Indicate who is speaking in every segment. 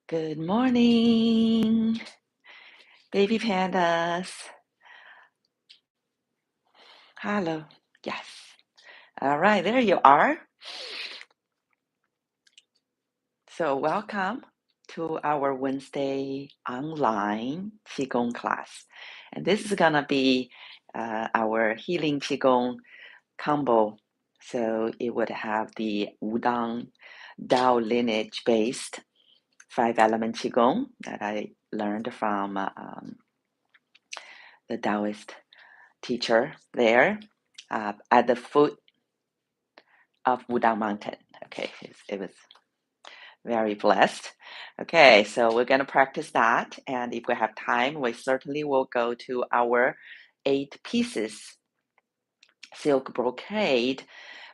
Speaker 1: Good morning, baby pandas. Hello. Yes. All right, there you are. So, welcome to our Wednesday online Qigong class. And this is going to be our healing Qigong combo. So, it would have the Wudang Dao lineage based 5-element Qigong that I learned from the Taoist teacher there at the foot of Wudang Mountain. Okay, it was very blessed. Okay, so we're going to practice that. And if we have time, we certainly will go to our 8 pieces silk brocade,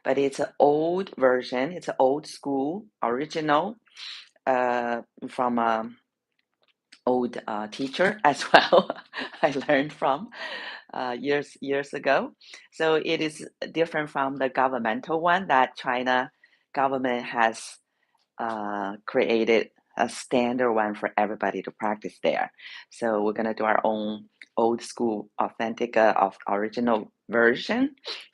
Speaker 1: but it's an old version. It's an old school original from a old teacher as well. I learned from years ago. So it is different from the governmental one that China government has created a standard one for everybody to practice there. So we're gonna do our own old school, authentic, of original version,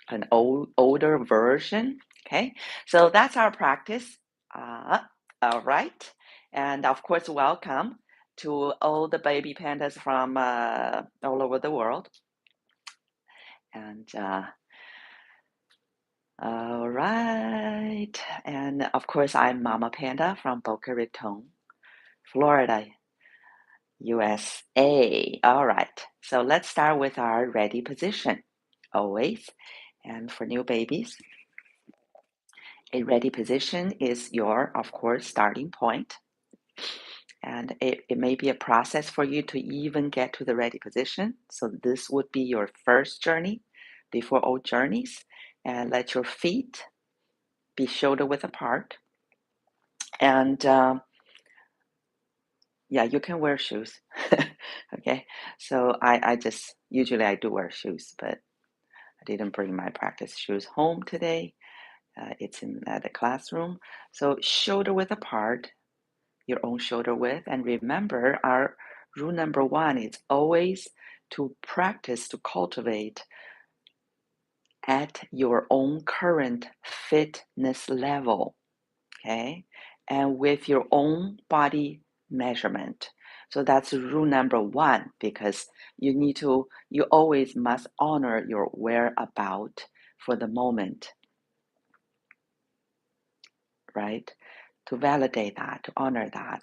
Speaker 1: an older version. Okay, so that's our practice. All right, and of course, welcome to all the baby pandas from all over the world. And all right, and of course, I'm Mama Panda from Boca Raton, Florida, USA. All right, so let's start with our ready position, always. And for new babies, a ready position is your, of course, starting point. And it may be a process for you to even get to the ready position. So this would be your first journey before all journeys. And let your feet be shoulder width apart. And yeah, you can wear shoes. Okay, so I just usually I do wear shoes, but I didn't bring my practice shoes home today. It's in the classroom. So shoulder width apart, your own shoulder width, and remember our rule number 1 is always to practice to cultivate at your own current fitness level. Okay, and with your own body measurement. So that's rule number 1 because you always must honor your whereabout for the moment, right? To validate that, to honor that,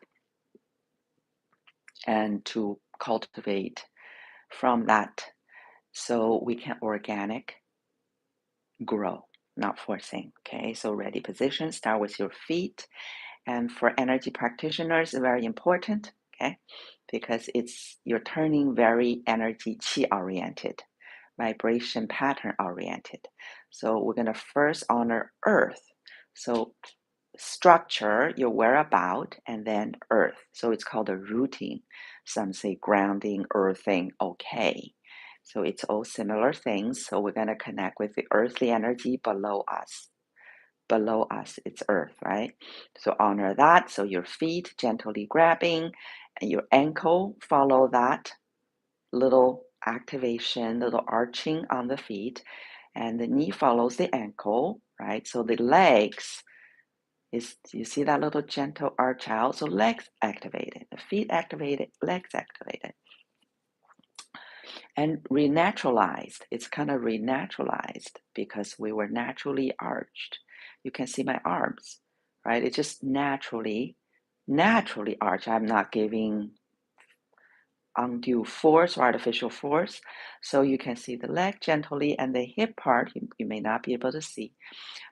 Speaker 1: and to cultivate from that so we can organic grow, not forcing. Okay, so ready position, start with your feet. And for energy practitioners, very important, okay, because you're turning very energy chi oriented, vibration pattern oriented. So we're going to first honor earth. So structure your whereabout and then earth. So it's called a rooting. Some say grounding, earthing, okay. So it's all similar things. So we're going to connect with the earthly energy below us. Below us, it's earth, right? So honor that. So your feet gently grabbing and your ankle, follow that little activation, little arching on the feet. And the knee follows the ankle, right? So the legs you see that little gentle arch out? So legs activated, the feet activated, legs activated. And renaturalized, it's kind of renaturalized because we were naturally arched. You can see my arms, right? It's just naturally arched. I'm not giving undue force or artificial force. So you can see the leg gently and the hip part, you may not be able to see,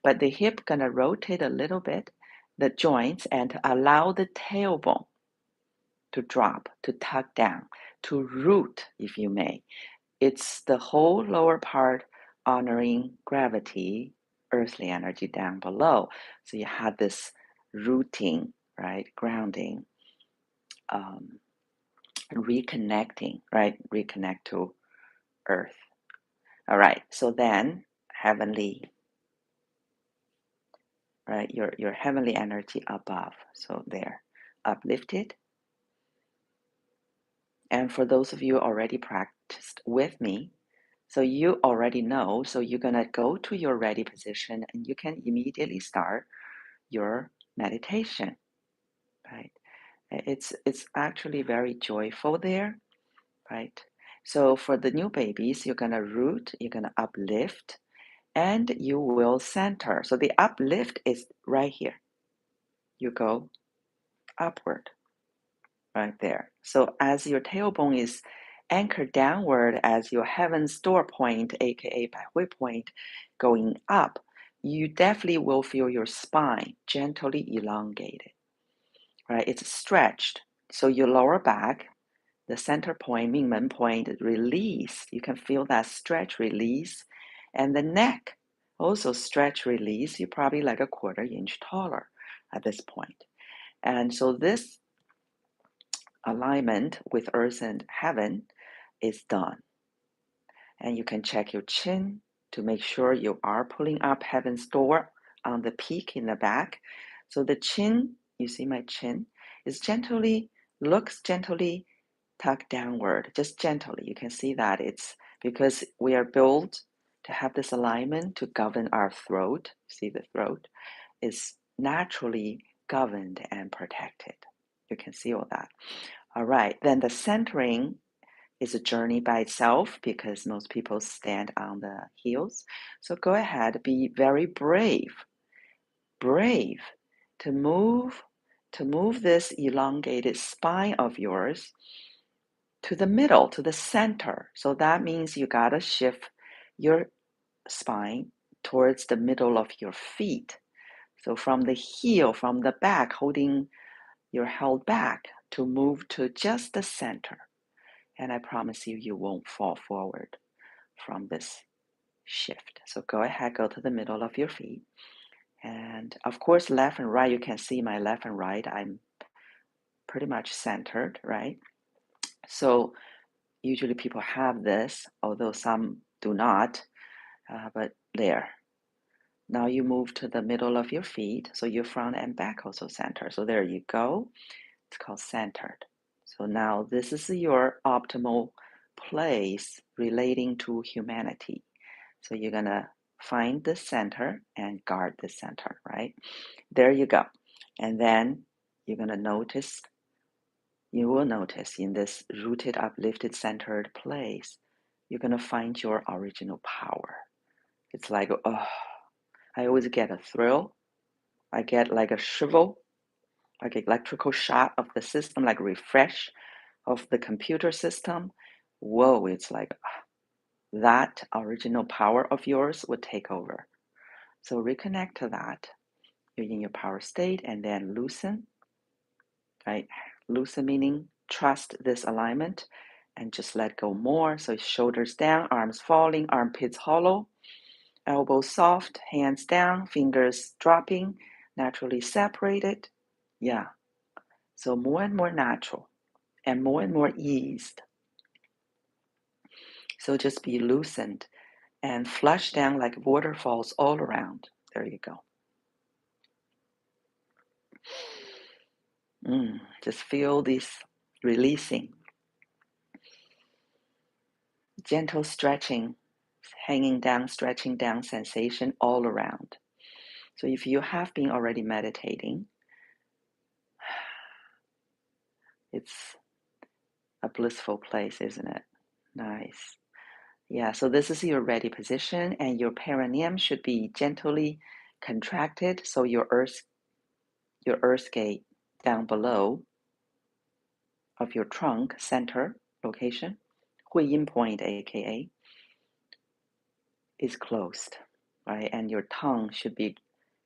Speaker 1: but the hip gonna rotate a little bit, the joints, and to allow the tailbone to drop, to tuck down, to root, if you may. It's the whole lower part honoring gravity, earthly energy down below. So you have this rooting, right? Grounding, reconnecting, right? Reconnect to earth. All right. So then heavenly, right? Your heavenly energy above. So there. uplifted. And for those of you already practiced with me, so you already know, so you're going to go to your ready position and you can immediately start your meditation, right? It's actually very joyful there, right? So for the new babies, you're going to root, you're going to uplift, and you will center. So the uplift is right here. You go upward, right there. So as your tailbone is anchored downward as your heaven's door point, aka Baihui point, going up, you definitely will feel your spine gently elongated, right? It's stretched. So your lower back, the center point, Mingmen point, release. You can feel that stretch release. And the neck also stretch release. You're probably like a 1/4 inch taller at this point. And so this alignment with earth and heaven is done. And you can check your chin to make sure you are pulling up heaven's door on the peak in the back. So the chin, you see my chin, is looks gently tucked downward, just gently. You can see that it's because we are built to have this alignment to govern our throat. See, the throat is naturally governed and protected. You can see all that. All right, then the centering is a journey by itself because most people stand on the heels. So go ahead, be very brave to move this elongated spine of yours to the middle, to the center. So that means you gotta shift your spine towards the middle of your feet. So from the heel, from the back, holding your held back to move to just the center. And I promise you, you won't fall forward from this shift. So go ahead, go to the middle of your feet. And of course, left and right, you can see my left and right. I'm pretty much centered, right? So usually people have this, although some do not, but there. Now you move to the middle of your feet, so your front and back also center. So there you go. It's called centered. So now this is your optimal place relating to humanity. So you're gonna find the center and guard the center, right? There you go. And then you're gonna notice, you will notice in this rooted, uplifted, centered place, you're gonna find your original power. It's like, oh, I always get a thrill. I get like a shrivel, like electrical shock of the system, like refresh of the computer system. Whoa, it's like that original power of yours would take over. So reconnect to that. You're in your power state and then loosen, right? Loosen meaning trust this alignment and just let go more. So shoulders down, arms falling, armpits hollow, elbows soft, hands down, fingers dropping, naturally separated. Yeah. So more and more natural and more eased. So just be loosened and flush down like waterfalls all around. There you go. Just feel this releasing, gentle stretching, hanging down, stretching down sensation all around. So if you have been already meditating, it's a blissful place, isn't it? Nice. Yeah, so this is your ready position and your perineum should be gently contracted. So your earth gate down below of your trunk center location, Huiyin point, aka, is closed, right? And your tongue should be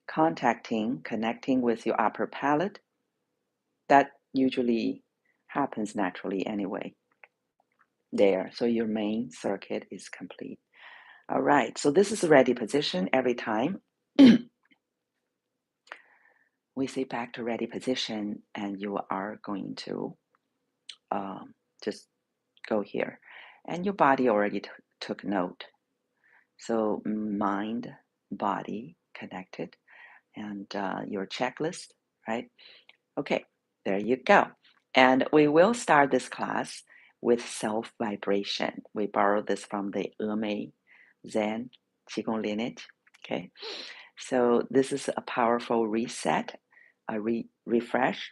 Speaker 1: connecting with your upper palate. That usually happens naturally anyway. There, so your main circuit is complete. All right, so this is a ready position every time. We say back to ready position, and you are going to just go here. And your body already took note. So mind, body connected, and your checklist, right? Okay, There you go. And we will start this class with self-vibration. We borrow this from the Emei Zen Qigong Lineage. Okay, so this is a powerful reset, a refresh.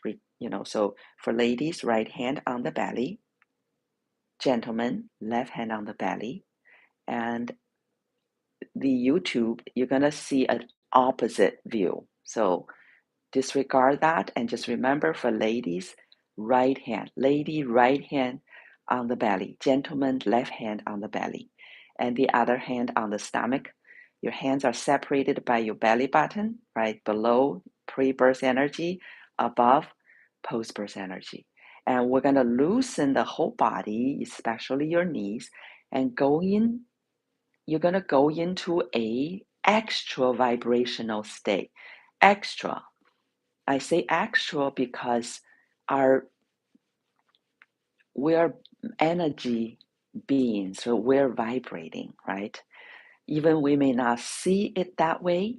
Speaker 1: So for ladies, right hand on the belly. Gentlemen, left hand on the belly. And the YouTube, you're gonna see an opposite view. So disregard that and just remember for ladies, right hand, lady right hand on the belly, gentleman left hand on the belly, and the other hand on the stomach. Your hands are separated by your belly button, right below pre-birth energy, above post-birth energy. And we're going to loosen the whole body, especially your knees, and you're going to go into a extra vibrational state. Extra. I say extra because we're energy beings, so we're vibrating, right? Even we may not see it that way,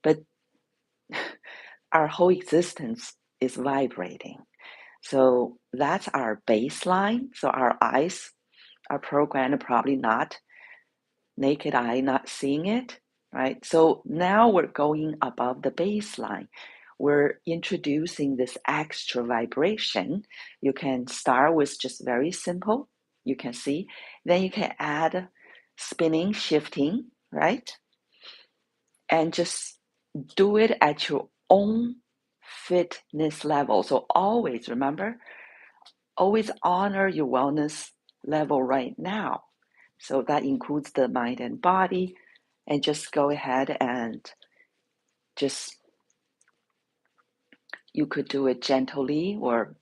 Speaker 1: but our whole existence is vibrating. So that's our baseline. So our eyes are programmed probably not naked eye, not seeing it, right? So now we're going above the baseline. We're introducing this extra vibration. You can start with just very simple. You can see. Then you can add spinning, shifting, right? And just do it at your own fitness level. So always remember, always honor your wellness level right now. So that includes the mind and body. And just go ahead and you could do it gently or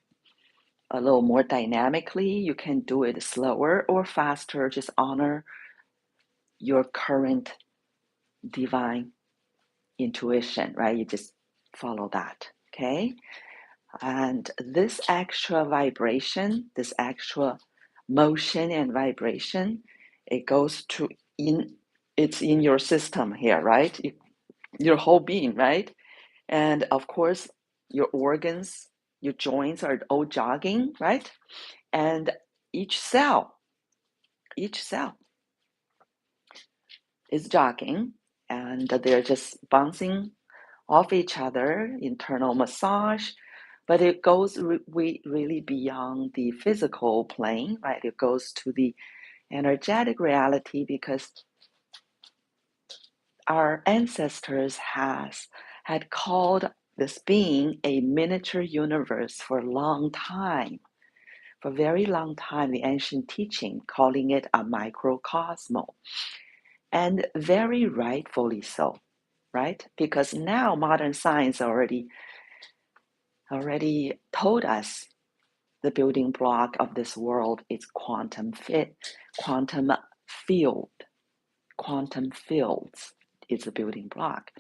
Speaker 1: a little more dynamically. You can do it slower or faster. Just honor your current divine intuition, right? You just follow that, okay? And this extra vibration, this extra motion and vibration, it goes to it's in your system here, right? Your whole being, right? And of course, your organs, your joints are all jogging, right? And each cell is jogging, and they're just bouncing off each other, internal massage. But it goes really beyond the physical plane, right? It goes to the energetic reality because our ancestors had called this being a miniature universe for a long time. For a very long time, the ancient teaching calling it a microcosm, and very rightfully so, right? Because now modern science already told us the building block of this world is quantum field. Quantum fields is a building block.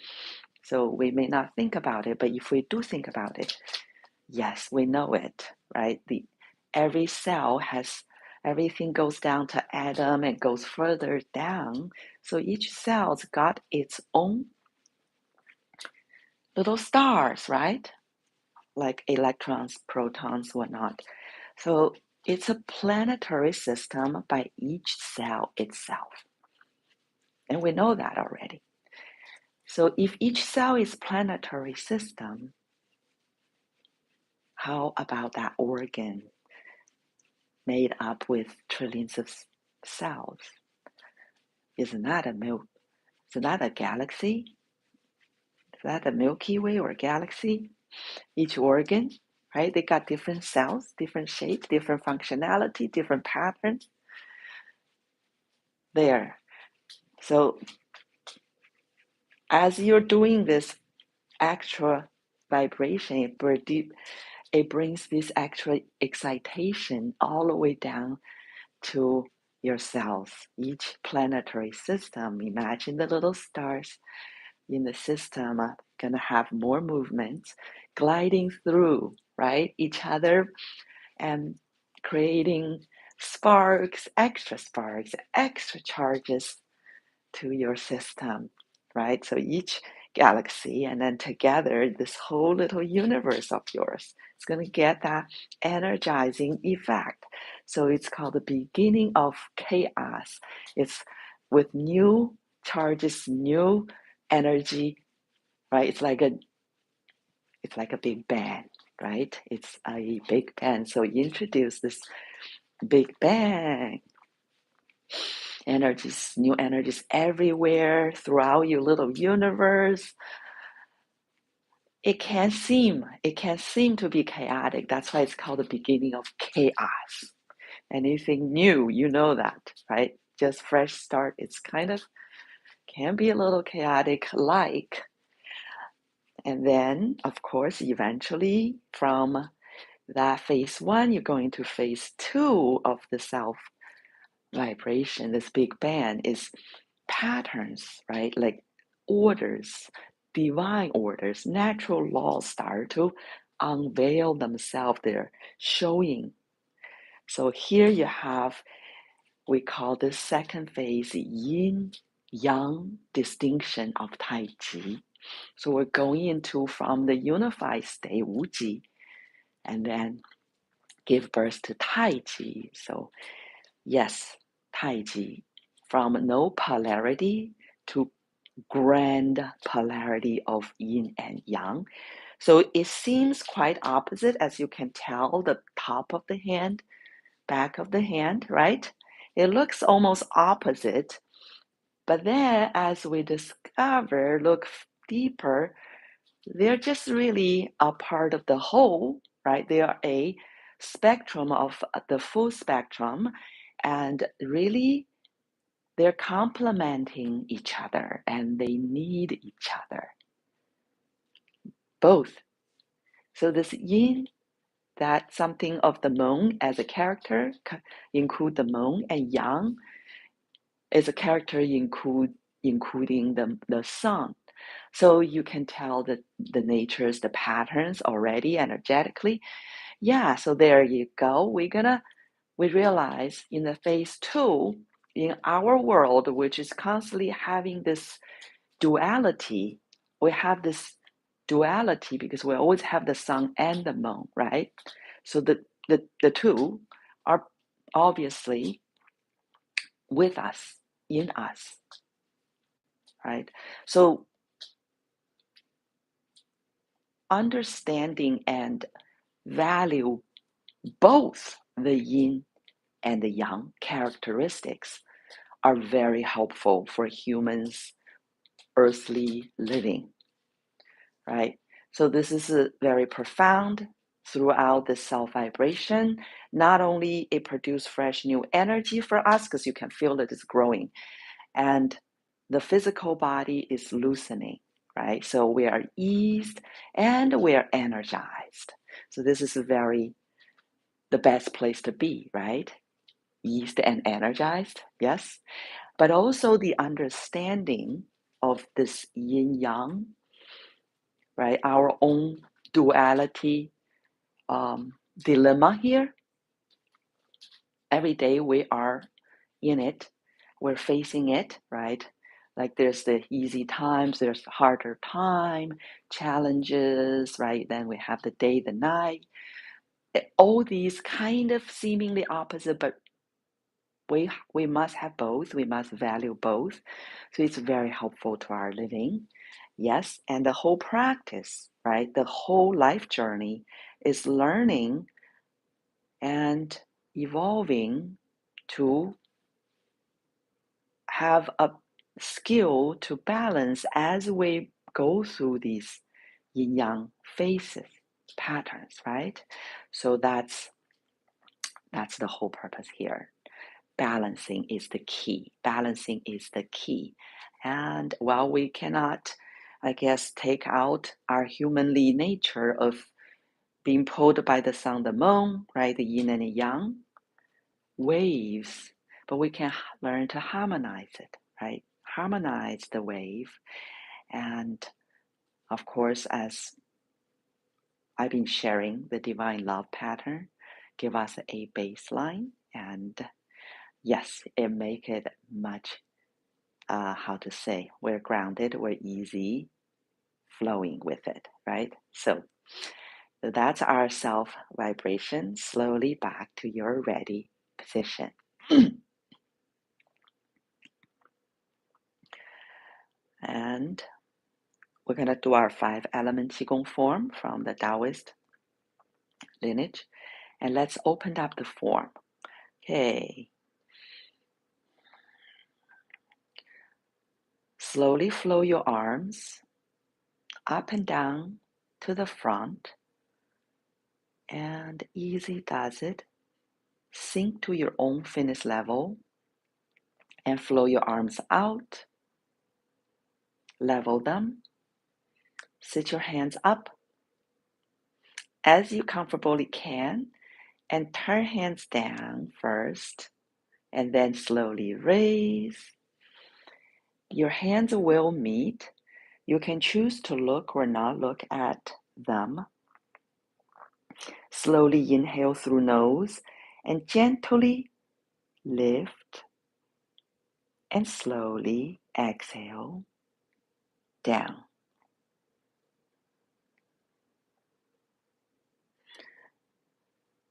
Speaker 1: So we may not think about it, but if we do think about it, yes, we know it, right? Every cell has everything goes down to atom and goes further down. So each cell's got its own little stars, right? Like electrons, protons, whatnot. So it's a planetary system by each cell itself. And we know that already. So if each cell is planetary system, how about that organ made up with trillions of cells? Isn't that a galaxy? Is that a Milky Way or galaxy? Each organ, right? They got different cells, different shapes, different functionality, different patterns. There. So as you're doing this extra vibration, it brings this extra excitation all the way down to your cells. Each planetary system, imagine the little stars in the system are going to have more movements gliding through, right, each other and creating extra charges to your system, right? So each galaxy, and then together this whole little universe of yours is going to get that energizing effect. So it's called the beginning of chaos. It's with new charges, new energy, right? It's like a big bang, right? It's a big bang. So introduce this big bang energies, new energies everywhere throughout your little universe. It can seem to be chaotic. That's why it's called the beginning of chaos. Anything new, you know that, right? Just fresh start. It's kind of can be a little chaotic like. And then, of course, eventually from that phase 1, you're going to phase 2 of the self vibration. This big bang is patterns, right? Like orders, divine orders, natural laws start to unveil themselves. They're showing. So here you have, we call this second phase yin yang distinction of Tai Chi. So we're going into from the unified state, Wuji, and then give birth to Tai Chi. So yes, Tai Chi, from no polarity to grand polarity of yin and yang. So it seems quite opposite, as you can tell, the top of the hand, back of the hand, right? It looks almost opposite. But then as we discover, look deeper, they're just really a part of the whole, right? They are a spectrum of the full spectrum, and really they're complementing each other and they need each other, both. So this yin, that something of the moon as a character, include the moon, and yang is a character including the sun. So you can tell the natures, the patterns already energetically. Yeah, so there you go. We realize in the phase 2, in our world, which is constantly having this duality, we have this duality because we always have the sun and the moon, right? So the two are obviously with us, in us, right? So understanding and value both the yin and the yang characteristics are very helpful for humans' earthly living, right? So this is very profound throughout the self vibration. Not only it produces fresh new energy for us because you can feel that it's growing, and the physical body is loosening, right? So we are eased and we are energized. So this is the best place to be, right? Eased and energized, yes. But also the understanding of this yin yang, right? Our own duality dilemma here. Every day we are in it, we're facing it, right? Like there's the easy times, there's the harder time, challenges, right? Then we have the day, the night. All these kind of seemingly opposite, but we must have both. We must value both. So it's very helpful to our living. Yes, and the whole practice, right? The whole life journey is learning and evolving to have a skill to balance as we go through these yin yang phases, patterns, right? So that's the whole purpose here. Balancing is the key. Balancing is the key. And while we cannot, I guess, take out our humanly nature of being pulled by the sun, the moon, right? The yin and the yang waves, but we can learn to harmonize it, right? Harmonize the wave. And of course, as I've been sharing, the divine love pattern give us a baseline, and yes, it make it much, how to say, we're grounded, we're easy, flowing with it, right? So that's our self vibration. Slowly back to your ready position. And we're going to do our 5-element Qigong form from the Taoist lineage. And let's open up the form. Okay. Slowly flow your arms up and down to the front. And easy does it. Sink to your own fitness level and flow your arms out. Level them. Sit your hands up as you comfortably can and turn hands down first and then slowly raise. Your hands will meet. You can choose to look or not look at them. Slowly inhale through nose and gently lift and slowly exhale down.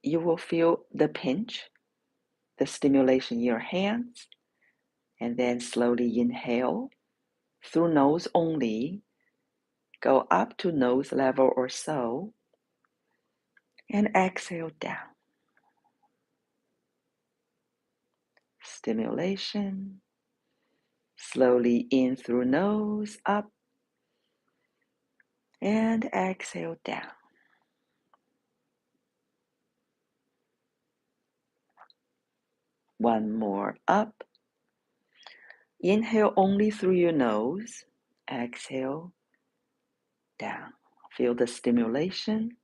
Speaker 1: You will feel the pinch, the stimulation in your hands, and then slowly inhale through nose only. Go up to nose level or so, and exhale down. Stimulation. Slowly in through nose, up, and exhale down. One more up. Inhale only through your nose. Exhale down. Feel the stimulation.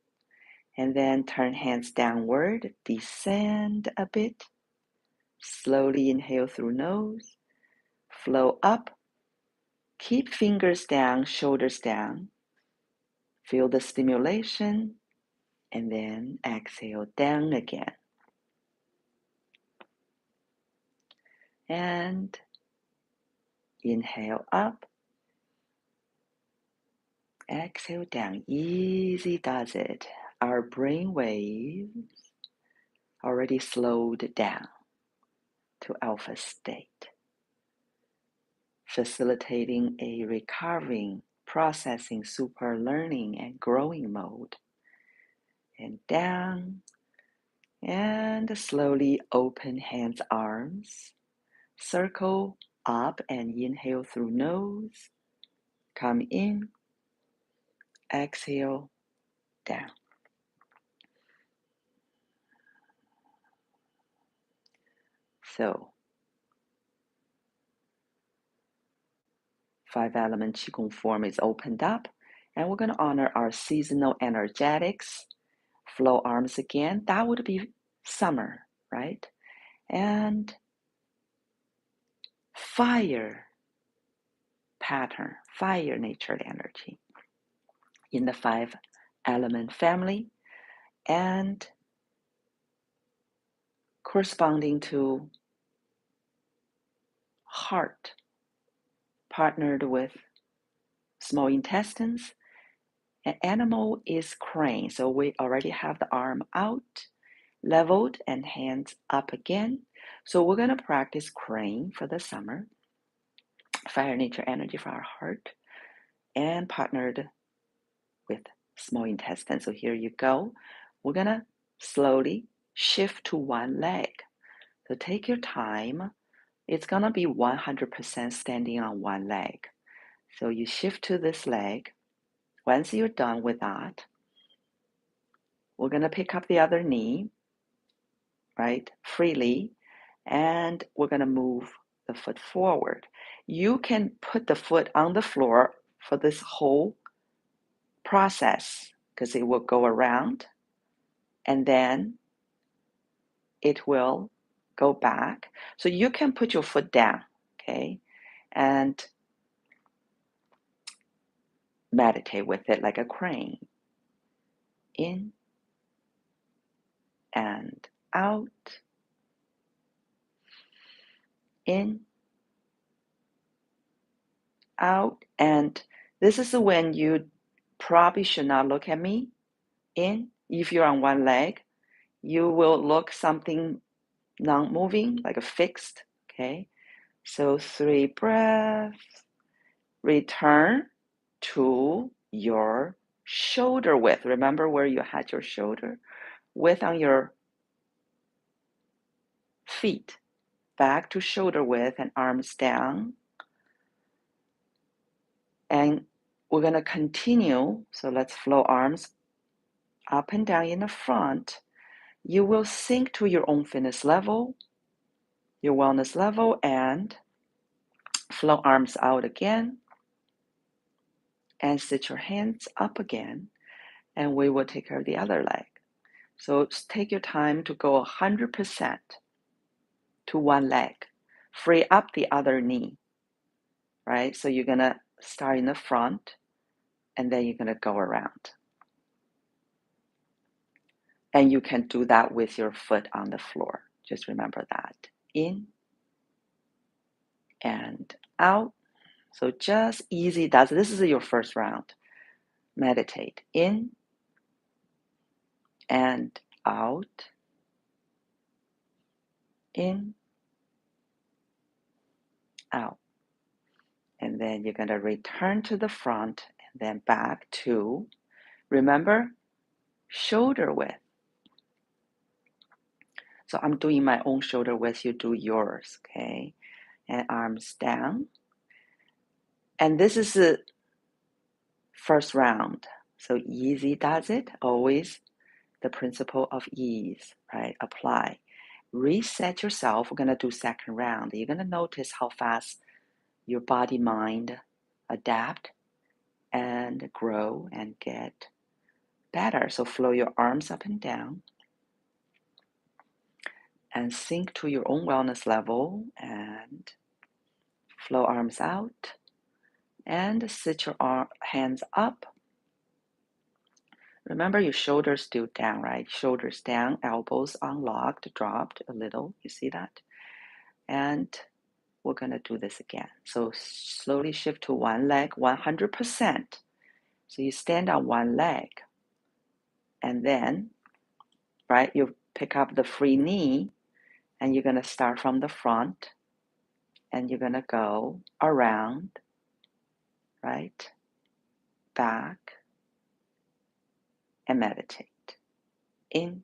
Speaker 1: And then turn hands downward. Descend a bit. Slowly inhale through nose. Flow up. Keep fingers down, shoulders down. Feel the stimulation. And then exhale down again. And inhale up. Exhale down. Easy does it. Our brain waves already slowed down to alpha state, facilitating a recovering, processing, super learning, and growing mode. And down, and slowly open hands, arms, circle up and inhale through nose, come in, exhale down. So 5-element Qigong form is opened up, and we're going to honor our seasonal energetics. Flow arms again. That would be summer, right? And fire pattern, fire natured energy in the 5-element family, and corresponding to heart partnered with small intestines. An animal is crane, so we already have the arm out, leveled, and hands up again. So we're going to practice crane for the summer, fire nature energy for our heart, and partnered with small intestine. So here you go. We're going to slowly shift to one leg. So take your time. It's going to be 100% standing on one leg. So you shift to this leg. Once you're done with that, we're going to pick up the other knee, right, freely, and we're going to move the foot forward. You can put the foot on the floor for this whole process because it will go around and then it will go back. So you can put your foot down, okay, and meditate with it like a crane. In and out. In, out. And this is when you probably should not look at me. In, if you're on one leg, you will look something non-moving, like a fixed, okay? So 3 breaths, return to your shoulder width. Remember where you had your shoulder width on your feet. Back to shoulder width and arms down. And we're going to continue. So let's flow arms up and down in the front. You will sink to your own fitness level, your wellness level, and flow arms out again. And sit your hands up again. And we will take care of the other leg. So take your time to go 100% to one leg. Free up the other knee, right? So you're going to start in the front, and then you're going to go around. And you can do that with your foot on the floor. Just remember that. In and out. So just easy does. This is your first round. Meditate. In and out. In, out. And then you're going to return to the front and then back to, remember, shoulder width. So I'm doing my own shoulder width, you do yours, okay? And arms down. And this is the first round. So easy does it, always the principle of ease, right? Apply. Reset yourself. We're going to do second round. You're going to notice how fast your body, mind adapt and grow and get better. So flow your arms up and down and sink to your own wellness level and flow arms out and sit your hands up. Remember your shoulders still down, right? Shoulders down, elbows unlocked, dropped a little. You see that? And we're going to do this again. So slowly shift to one leg, 100%. So you stand on one leg. And then, right, you pick up the free knee and you're going to start from the front and you're going to go around, right, back, and meditate. In,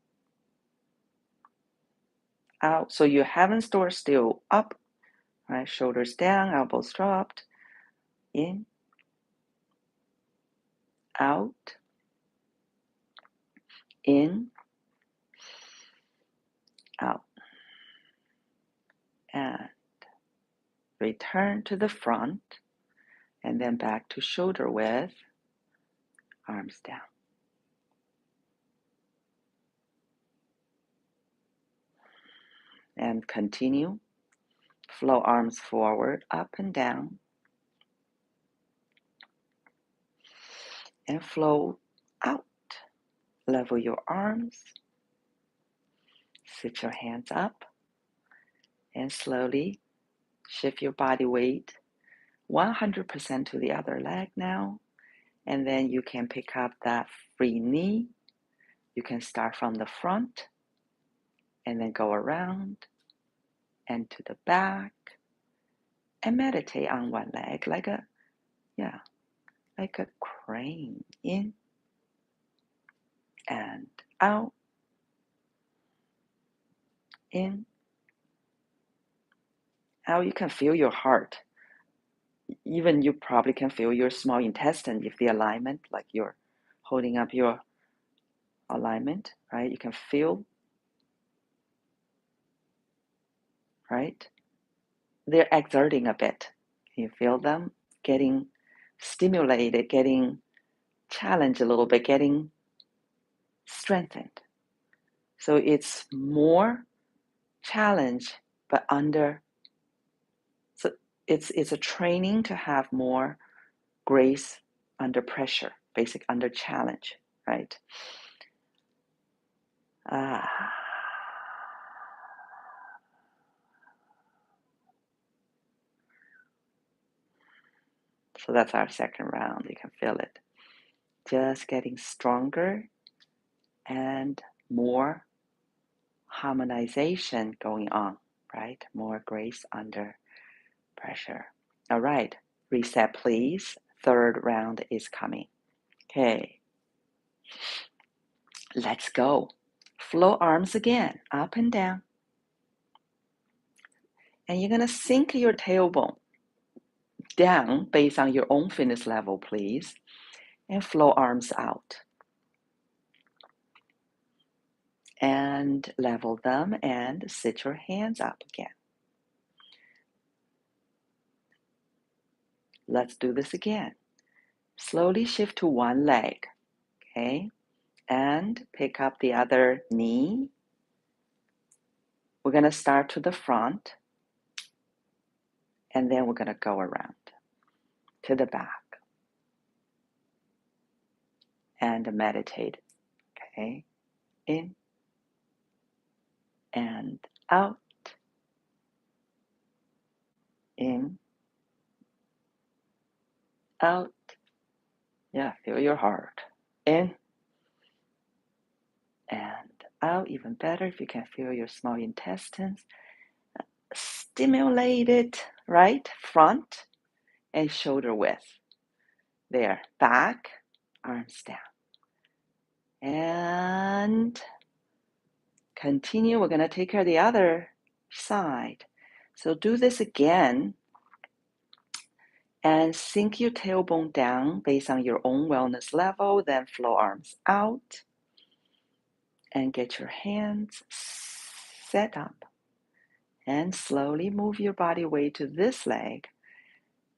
Speaker 1: out. So you haven't stored still, up, right, shoulders down, elbows dropped. In, out, in, out. And return to the front and then back to shoulder width, arms down. And continue. Flow arms forward, up and down. And flow out. Level your arms. Sit your hands up. And slowly shift your body weight 100% to the other leg now. And then you can pick up that free knee. You can start from the front and then go around and to the back and meditate on one leg like a crane. In and out. In, out. You can feel your heart. Even you probably can feel your small intestine if the alignment, like you're holding up your alignment, right? You can feel, right? They're exerting a bit. Can you feel them getting stimulated, getting challenged a little bit, getting strengthened? So it's more challenge, but so it's a training to have more grace under pressure, basic under challenge, right? So that's our second round. You can feel it. just getting stronger and more harmonization going on, right? More grace under pressure. All right, reset please. Third round is coming. Okay, let's go. Flow arms again, up and down. And you're gonna sink your tailbone down based on your own fitness level, please. And flow arms out. And level them and sit your hands up again. Let's do this again. Slowly shift to one leg, okay? And pick up the other knee. We're gonna start to the front, and then we're gonna go around to the back and meditate, okay? In and out, in, out. Yeah, feel your heart. In and out. Even better if you can feel your small intestines. Stimulate it, right? Front and shoulder width. There, back, arms down. And continue. We're going to take care of the other side. So do this again and sink your tailbone down based on your own wellness level. Then flow arms out and get your hands set up. And slowly move your body weight to this leg.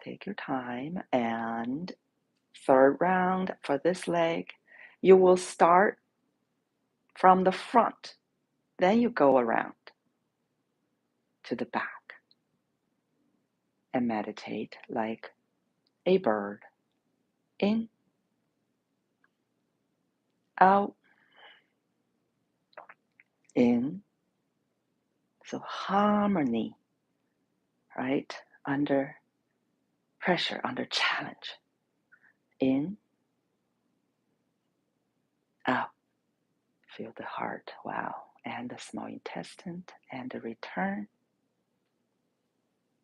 Speaker 1: Take your time. And third round for this leg, you will start from the front. Then you go around to the back and meditate like a bird. In, out, in. So harmony, right? Under pressure, under challenge. In, out. Feel the heart, wow. And the small intestine and the return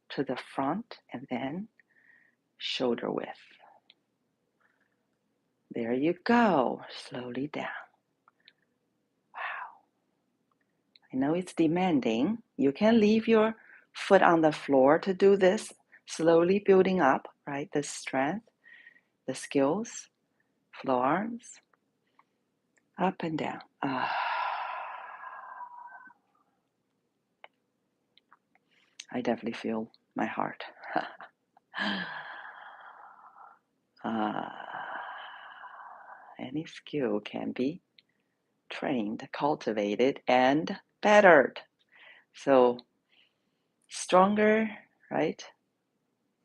Speaker 1: to the front and then shoulder width. There you go. Slowly down. Wow. I know it's demanding. You can leave your foot on the floor to do this, slowly building up, right? The strength, the skills, flow arms, up and down. I definitely feel my heart. Any skill can be trained, cultivated, and bettered. So stronger, right?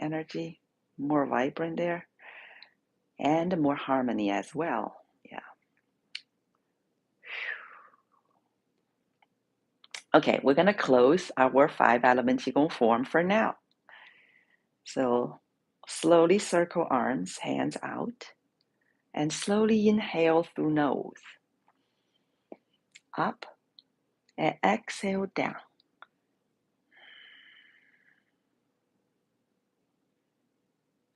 Speaker 1: Energy, more vibrant there, and more harmony as well. Yeah. Okay, we're gonna close our 5-element Qigong form for now. So slowly circle arms, hands out, and slowly inhale through nose. Up, and exhale down.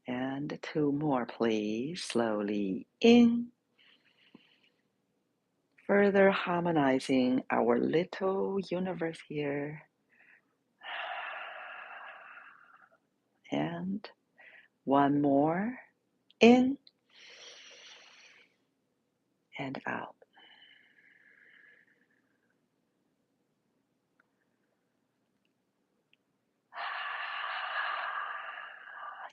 Speaker 1: And 2 more, please. Slowly in. Further harmonizing our little universe here. And 1 more. In and out.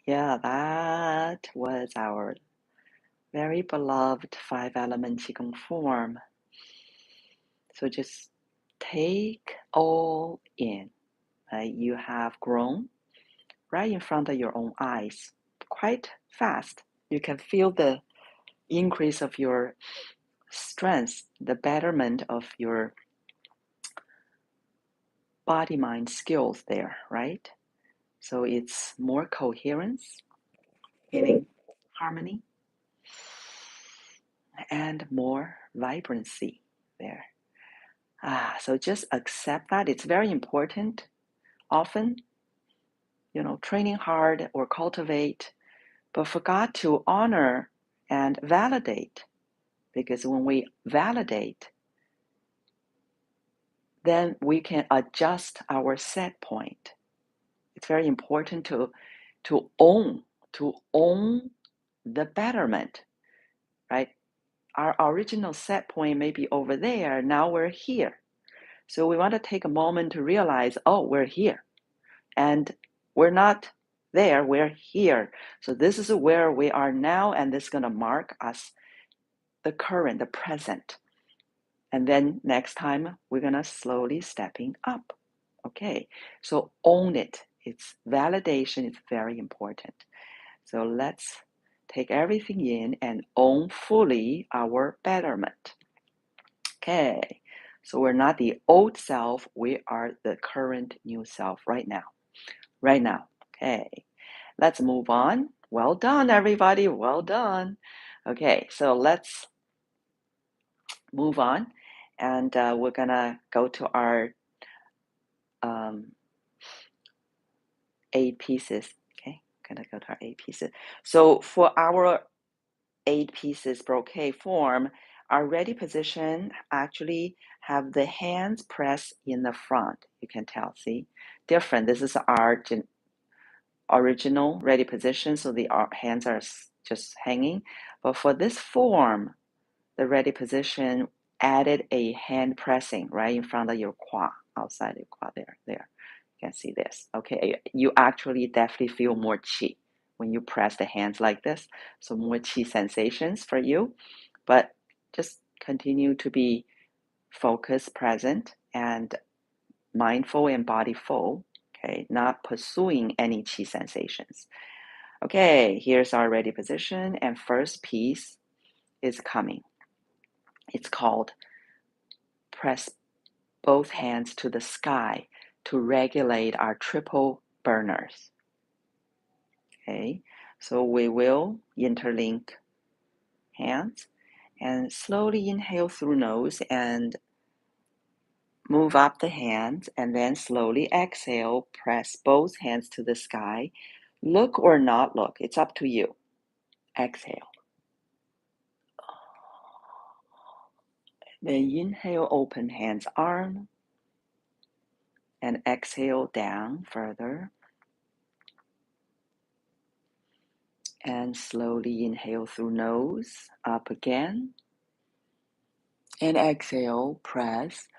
Speaker 1: Yeah, that was our very beloved 5-element Qigong form. So just take all in. You have grown right in front of your own eyes, quite fast. You can feel the increase of your strength, the betterment of your body-mind skills there, right? So it's more coherence, feeling harmony. and more vibrancy there. So just accept that. It's very important. Often, training hard or cultivate, but forgot to honor and validate. Because when we validate, then we can adjust our set point. It's very important to own the betterment, right? Our original set point may be over there. Now we're here. So we want to take a moment to realize, oh, we're here. And we're not there, we're here. So this is where we are now, and this is going to mark us the current, the present. And then next time, we're going to slowly stepping up. Okay, so own it. It's validation is very important. So let's take everything in and own fully our betterment. Okay, so we're not the old self, we are the current new self right now. Right now. Okay, let's move on. Well done, everybody. Well done. Okay, so let's move on. And we're going to go to our 8 pieces. Okay, going to go to our 8 pieces. So for our 8 pieces brocade form, our ready position actually have the hands pressed in the front. You can tell, see? Different. This is our original ready position, so the hands are just hanging. But for this form, the ready position added a hand pressing right in front of your quad, outside your quad there. You can see this. Okay, you actually definitely feel more qi when you press the hands like this. So more qi sensations for you, but just continue to be focused, present, and mindful and bodyful. Okay, not pursuing any qi sensations. Okay, here's our ready position, and first piece is coming. It's called press both hands to the sky to regulate our triple burners. Okay, so we will interlink hands and slowly inhale through nose and move up the hands, and then slowly exhale, press both hands to the sky. Look or not look, it's up to you. Exhale. Then inhale, open hands, arm, and exhale down further. And slowly inhale through nose, up again. And exhale, press.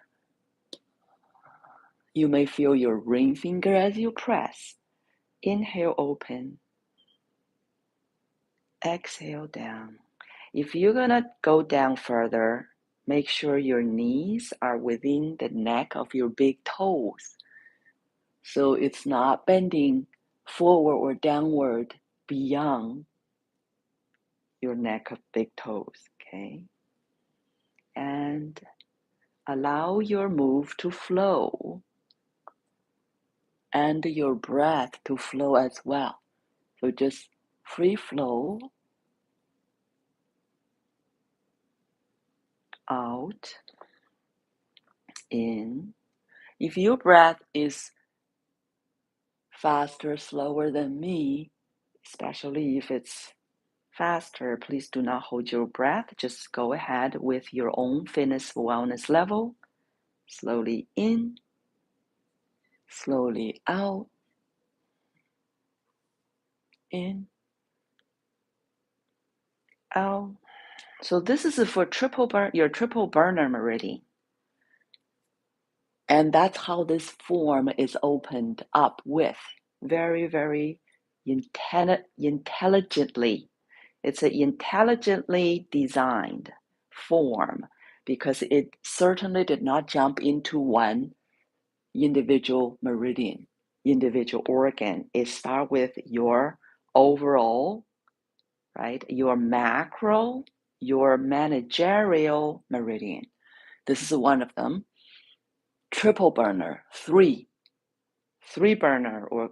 Speaker 1: You may feel your ring finger as you press. Inhale, open. Exhale, down. If you're gonna go down further, make sure your knees are within the neck of your big toes. So it's not bending forward or downward beyond your neck of big toes, okay? And allow your move to flow and your breath to flow as well. So just free flow out, in. If your breath is faster, slower than me, especially if it's faster, please do not hold your breath. Just go ahead with your own fitness wellness level. Slowly in, slowly out, in, out. So this is for your triple burner meridian. And that's how this form is opened up with. Very, very intelligently. It's an intelligently designed form because it certainly did not jump into one individual meridian, individual organ. It starts with your overall, right? Your macro, your managerial meridian. This is one of them. Triple burner, three burner, or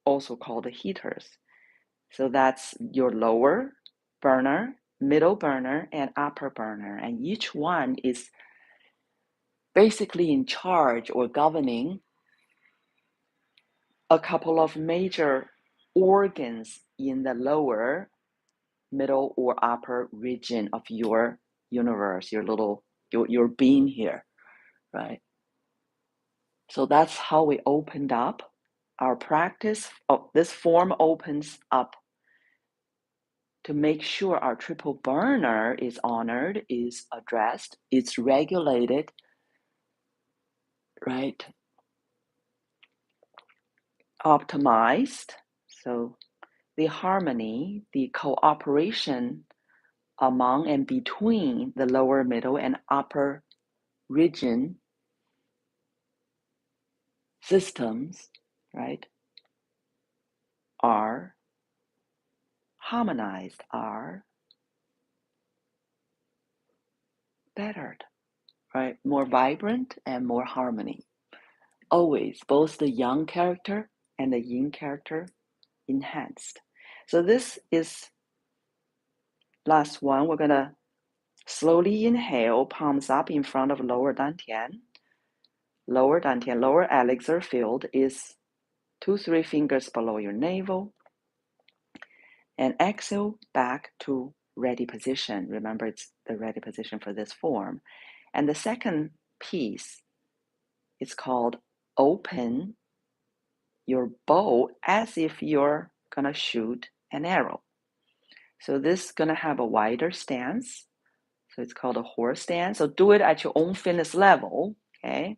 Speaker 1: also called the heaters. So that's your lower burner, middle burner, and upper burner. And each one is basically in charge or governing a couple of major organs in the lower, middle, or upper region of your universe, your being here, right? So that's how we opened up our practice. This form opens up to make sure our triple burner is honored, is addressed, it's regulated, right? Optimized. So the harmony, the cooperation among and between the lower, middle, and upper region systems, right, are harmonized, are bettered, right? More vibrant and more harmony. Always, both the yang character and the yin character enhanced. So this is last one. We're gonna slowly inhale, palms up in front of lower dantian. Lower dantian, lower elixir field is 2-3 fingers below your navel. And exhale back to ready position. Remember, it's the ready position for this form. And the second piece is called open your bow as if you're gonna shoot an arrow. So this is gonna have a wider stance. So it's called a horse stance. So do it at your own fitness level, okay?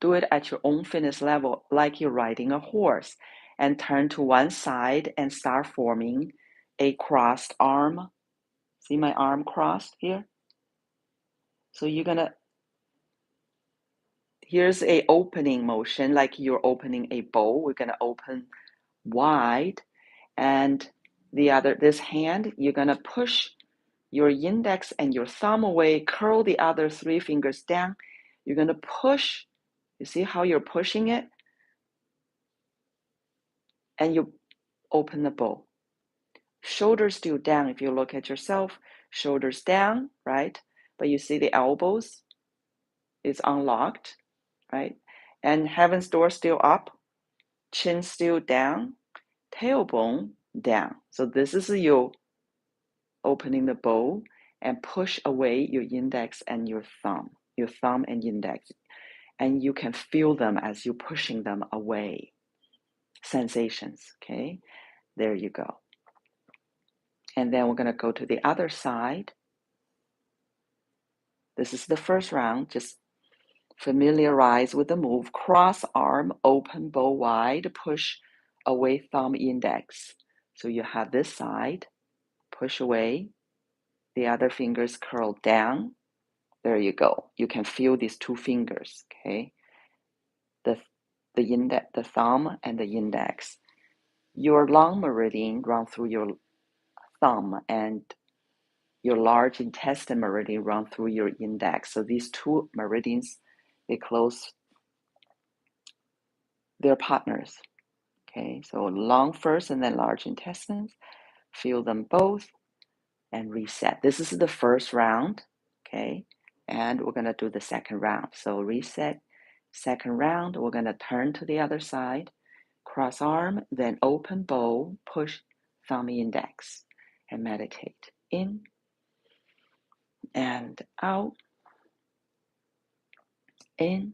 Speaker 1: Do it at your own fitness level like you're riding a horse, and turn to one side and start forming a crossed arm. See my arm crossed here? So you're gonna, here's a opening motion like you're opening a bow. We're gonna open wide, and this hand, you're gonna push your index and your thumb away, curl the other 3 fingers down. You're gonna push, you see how you're pushing it? And you open the bow. Shoulders still down if you look at yourself, shoulders down, right? But you see the elbows is unlocked, right? And heaven's door still up, chin still down, tailbone down. So this is you opening the bow and push away your index and your thumb and index. And you can feel them as you're pushing them away. Sensations, okay? There you go. And then we're gonna go to the other side. This is the first round. Just familiarize with the move. Cross arm, open bow wide, push away thumb index. So you have this side, push away, the other fingers curl down. There you go. You can feel these 2 fingers, okay? The thumb and the index. Your long meridian run through your thumb, and your large intestine meridian run through your index. So these 2 meridians, they close, they're partners. Okay, so long first and then large intestines. Feel them both and reset. This is the first round, okay? And we're gonna do the second round. So reset, second round, we're gonna turn to the other side, cross arm, then open bow, push thumb index, and meditate. In and out, in.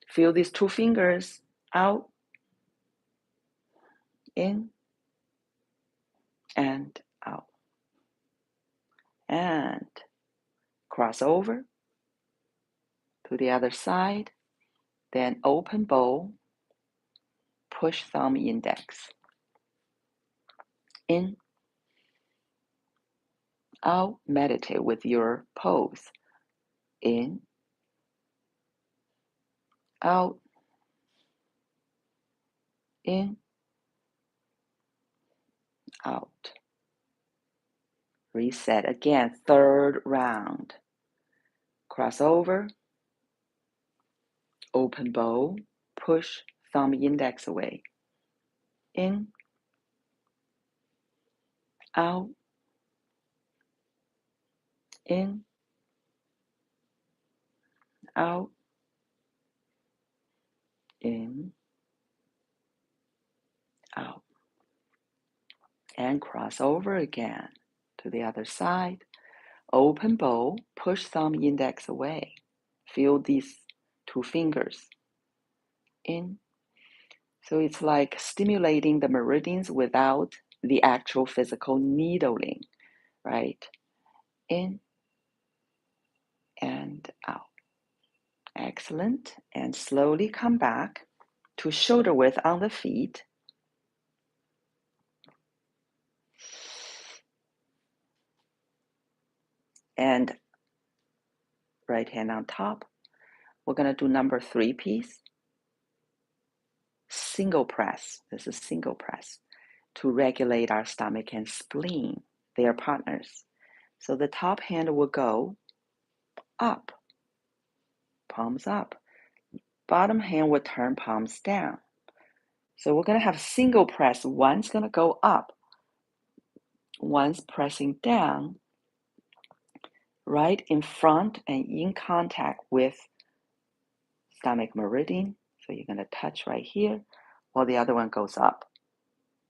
Speaker 1: Feel these 2 fingers, out, in, and out. And cross over to the other side, then open bow, push thumb index. In, out, meditate with your pose. In, out, in, out. Reset again, third round. Cross over, open bow, push thumb index away. In, out, in, out, in, out. And cross over again to the other side. Open bow, push thumb index away. Feel these two fingers in. So it's like stimulating the meridians without the actual physical needling, right? In and out. Excellent. And slowly come back to shoulder width on the feet. And right hand on top. We're going to do number 3 piece. Single press. This is single press to regulate our stomach and spleen. They are partners. So the top hand will go up, palms up. Bottom hand will turn palms down. So we're going to have single press. One's going to go up. One's pressing down right in front and in contact with stomach meridian. So you're going to touch right here while the other one goes up.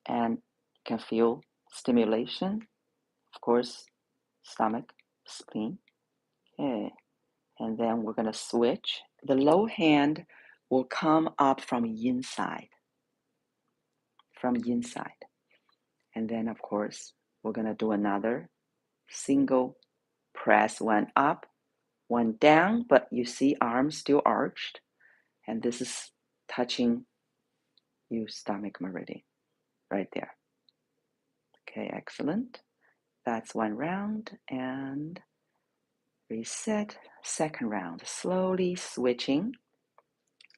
Speaker 1: And you can feel stimulation, of course, stomach, spleen. Okay. And then we're going to switch. The low hand will come up from inside. And then, of course, we're going to do another single press, one up, one down, but you see arms still arched. And this is touching your stomach meridian right there. Okay, excellent. That's one round. And reset. Second round. Slowly switching.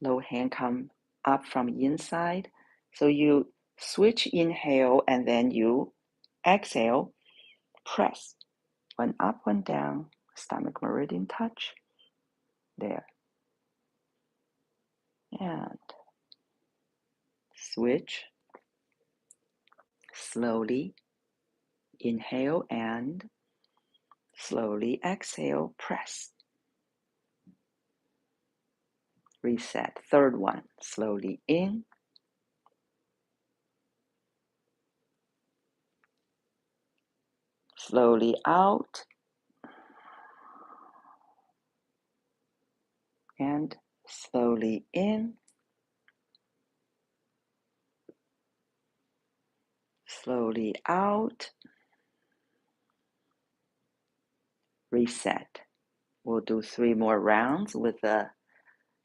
Speaker 1: Low hand come up from inside. So you switch, inhale, and then you exhale, press. One up, one down, stomach meridian touch. There. And switch. Slowly inhale and slowly exhale, press. Reset. Third one. Slowly in. Slowly out. And slowly in. Slowly out. Reset. We'll do 3 more rounds with a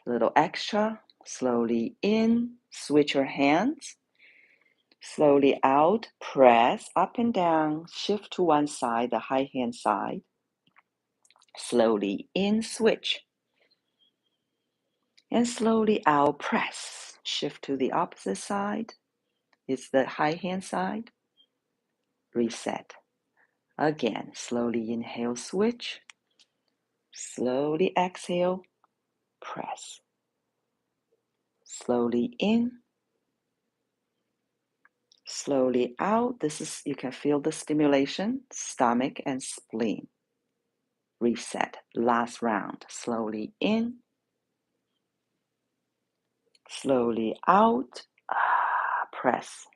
Speaker 1: little extra. Slowly in, switch your hands. Slowly out, press up and down, shift to one side, the high hand side. Slowly in, switch. And slowly out, press. Shift to the opposite side. It's the high hand side. Reset. Again, slowly inhale, switch. Slowly exhale, press. Slowly in. Slowly out. This is, you can feel the stimulation, stomach and spleen. Reset. Last round. Slowly in. Slowly out. Press.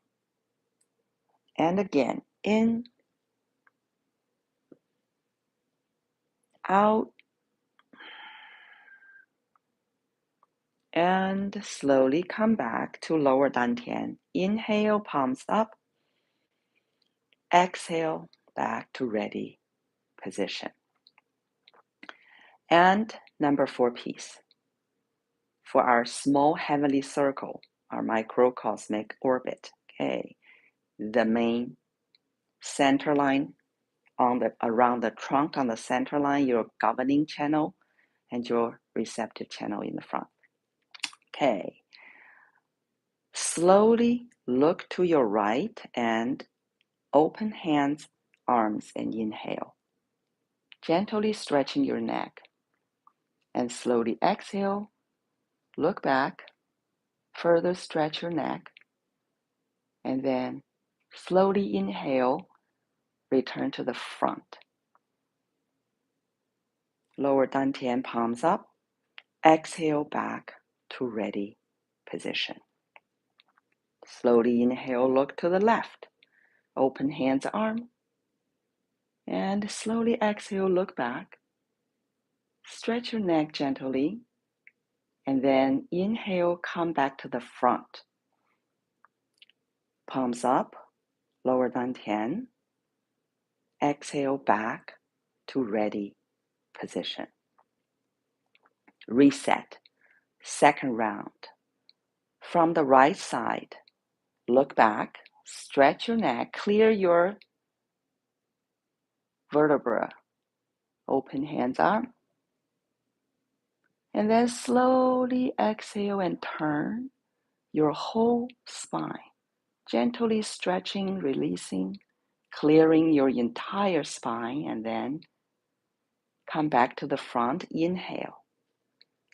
Speaker 1: And again, in, out, and slowly come back to lower dantian. Inhale, palms up. Exhale, back to ready position. And number 4 piece. For our small heavenly circle, our microcosmic orbit. Okay, the main center line around the trunk on the center line, your governing channel, and your receptive channel in the front. Okay. Slowly look to your right and open hands, arms, and inhale. Gently stretching your neck. And slowly exhale, look back, further stretch your neck, and then slowly inhale, return to the front. Lower dantian, palms up. Exhale back to ready position. Slowly inhale, look to the left. Open hands, arm. And slowly exhale, look back. Stretch your neck gently. And then inhale, come back to the front. Palms up, lower dantian. Exhale back to ready position. Reset. Second round. From the right side, look back, stretch your neck, clear your vertebra. Open hands, arm. And then slowly exhale and turn your whole spine. Gently stretching, releasing, clearing your entire spine, and then come back to the front. Inhale.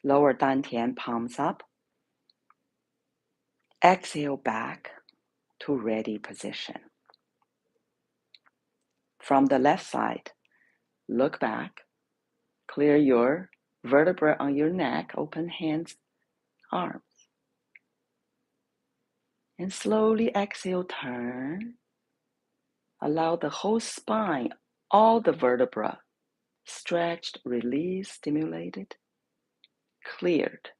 Speaker 1: Lower dantian, palms up. Exhale back to ready position. From the left side, look back, clear your vertebra on your neck, open hands, arms. And slowly exhale, turn. Allow the whole spine, all the vertebra, stretched, released, stimulated, cleared.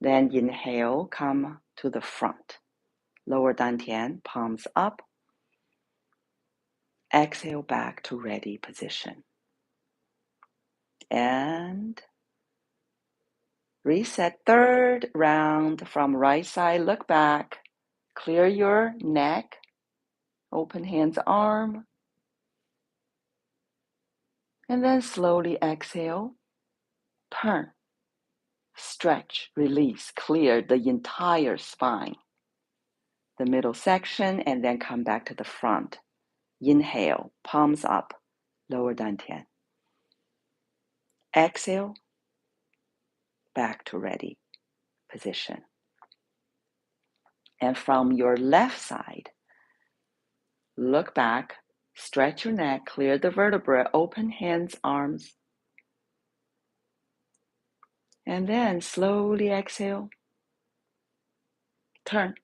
Speaker 1: Then inhale, come to the front. Lower dantian, palms up. Exhale back to ready position. And reset. Third round from right side, look back. Clear your neck. Open hands, arm. And then slowly exhale. Turn. Stretch, release, clear the entire spine. The middle section, and then come back to the front. Inhale, palms up, lower dantian. Exhale, back to ready position. And from your left side, look back, stretch your neck, clear the vertebra, open hands, arms. And then slowly exhale, turn.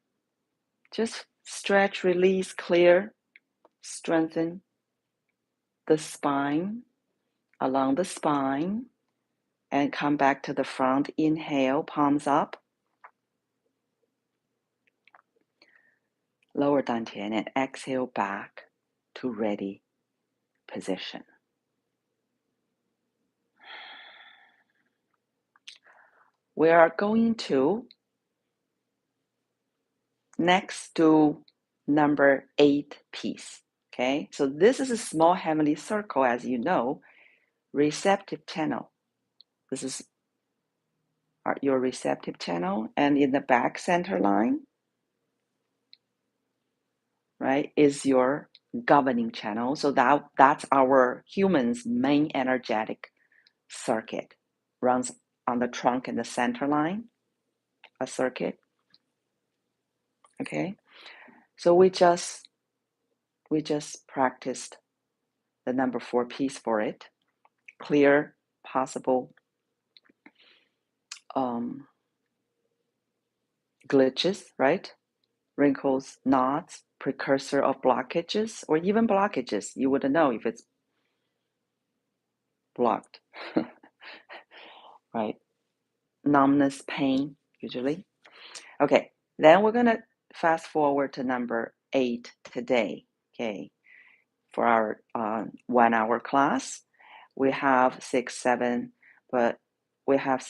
Speaker 1: Just stretch, release, clear, strengthen the spine, along the spine, and come back to the front. Inhale, palms up, lower dantian, and exhale back to ready position. We are going to next do number 8 piece. Okay, so this is a small heavenly circle, as you know, receptive channel. This is your receptive channel, and in the back center line, right, is your governing channel. So that's our human's main energetic circuit. Runs on the trunk and the center line, a circuit. Okay, so we just practiced the number 4 piece for it. Clear possible glitches, right? Wrinkles, knots, precursor of blockages, or even blockages. You wouldn't know if it's blocked, right? Numbness, pain, usually. Okay, then we're gonna fast forward to number 8 today. Okay, for our 1 hour class, we have 6, 7, but we have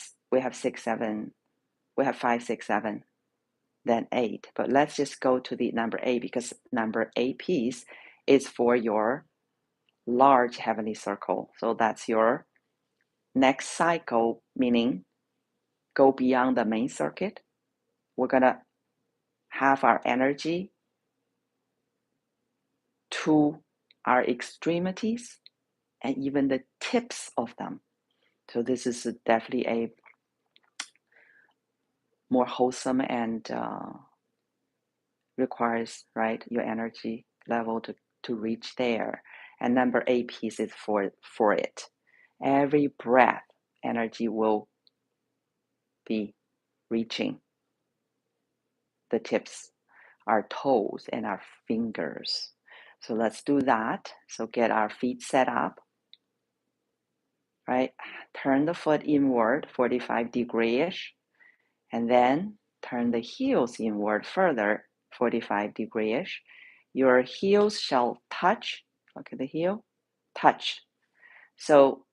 Speaker 1: 6, 7, we have 5, 6, 7, then 8. But let's just go to the number 8 because number 8 piece is for your large heavenly circle. So that's your next cycle, meaning go beyond the main circuit. We're gonna have our energy to our extremities and even the tips of them. So this is definitely a more wholesome and requires, right, your energy level to reach there. And number 8 piece is for it. Every breath, energy will be reaching the tips, our toes and our fingers. So let's do that. So get our feet set up, right? Turn the foot inward, 45 degree-ish, and then turn the heels inward further, 45 degree-ish. Your heels shall touch. Look at the heel, touch. So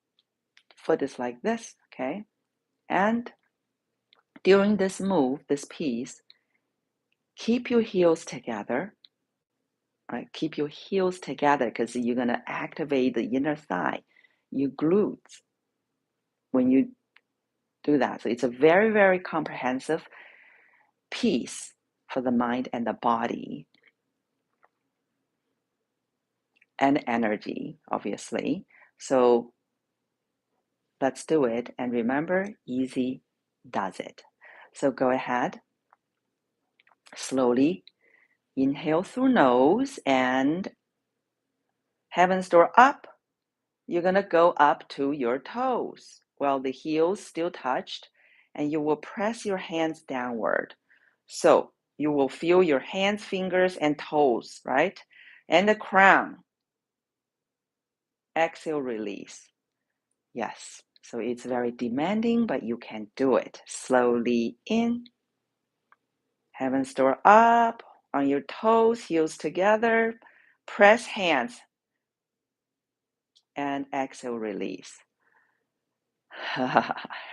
Speaker 1: foot is like this, okay? And during this move, this piece, keep your heels together, right? Keep your heels together because you're going to activate the inner thigh, your glutes, when you do that. So it's a very, very comprehensive piece for the mind and the body and energy, obviously. So let's do it. And remember, easy does it. So go ahead, slowly inhale through nose and heaven's door up. You're going to go up to your toes while the heels still touched, and you will press your hands downward. So you will feel your hands, fingers, and toes, right? And the crown. Exhale, release. Yes. So it's very demanding, but you can do it. Slowly in. Heaven's door up. On your toes, heels together. Press hands. And exhale, release.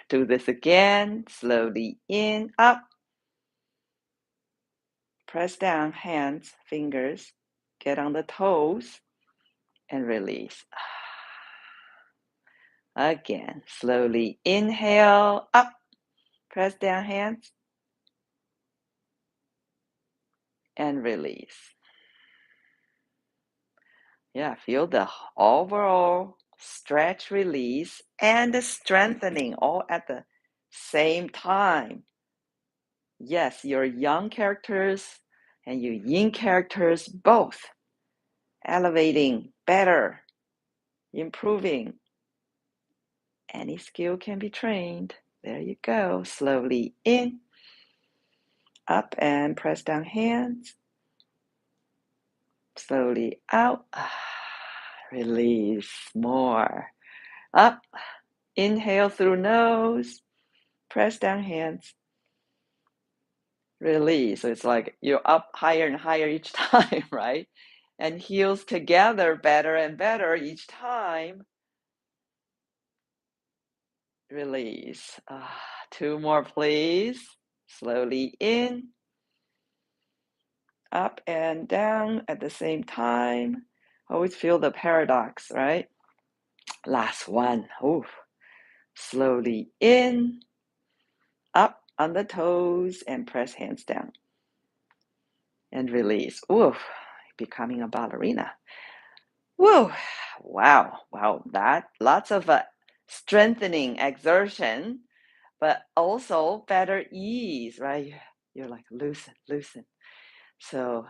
Speaker 1: Do this again. Slowly in, up. Press down, hands, fingers. Get on the toes. And release. Again, slowly inhale, up. Press down, hands. And release. Yeah, feel the overall stretch, release, and the strengthening all at the same time. Yes, your yang characters and your yin characters both elevating, better, improving. Any skill can be trained. There you go. Slowly in, up, and press down hands. Slowly out. Release more. Up. Inhale through nose. Press down hands. Release. So it's like you're up higher and higher each time, right? And heels together better and better each time. Release. Two more, please. Slowly in. Up and down at the same time. Always feel the paradox, right? Last one. Oof. Slowly in, up on the toes, and press hands down. And release. Oof. Becoming a ballerina. Whoa. Wow. Wow. That lots of strengthening exertion, but also better ease, right? You're like loosen, loosen. So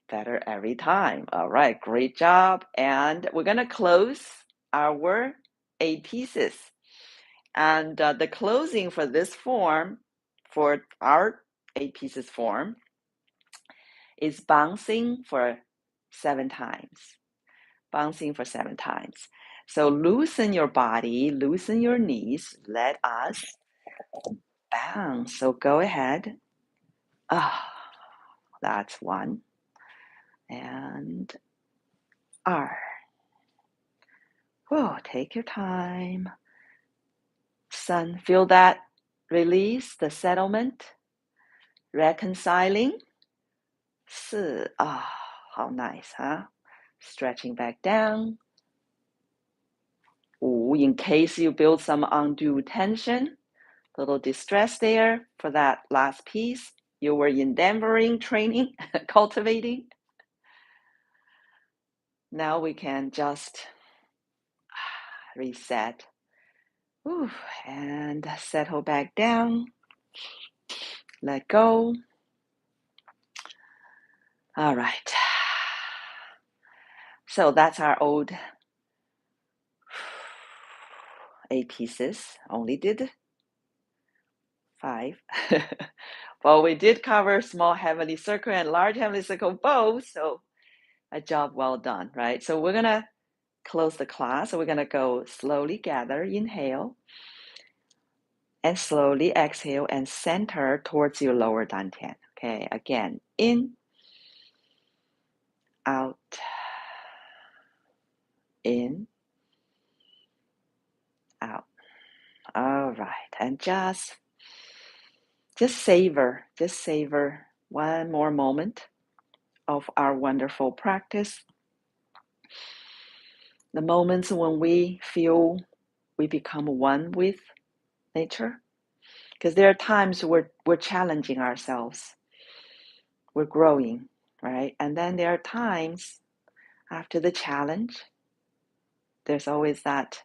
Speaker 1: better every time. All right, great job. And we're going to close our 8 pieces. And the closing for this form, for our 8 pieces form, is bouncing for 7 times. Bouncing for 7 times. So loosen your body, loosen your knees. Let us bounce. So go ahead. That's 1. And 2. Whoa, take your time. 3, feel that release, the settlement, reconciling. 4, how nice, huh? Stretching back down. 5, in case you build some undue tension, little distress there for that last piece you were endeavoring, training, cultivating. Now we can just reset. And settle back down. Let go. All right. So that's our old 8 pieces. Only did 5. Well, we did cover small heavenly circle and large heavenly circle both, so a job well done, right? So we're gonna close the class. So we're gonna go slowly gather, inhale, and slowly exhale and center towards your lower dantian. Okay, again, in, out, in, out. All right, and just savor one more moment of our wonderful practice. The moments when we feel we become one with nature, because there are times we're challenging ourselves, we're growing, right? And then there are times after the challenge, there's always that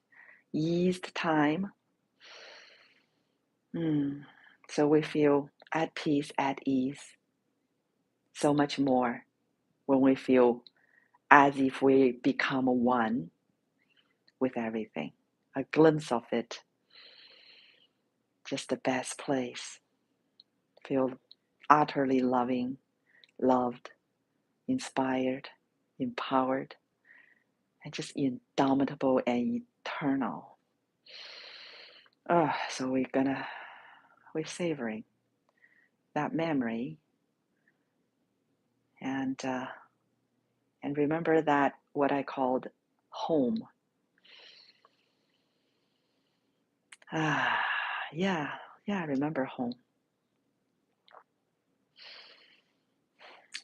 Speaker 1: eased time. So we feel at peace, at ease, so much more when we feel as if we become one with everything. A glimpse of it, just the best place. Feel utterly loving, loved, inspired, empowered, and just indomitable and eternal. So we're savoring that memory, and remember that what I called home. Yeah, remember home.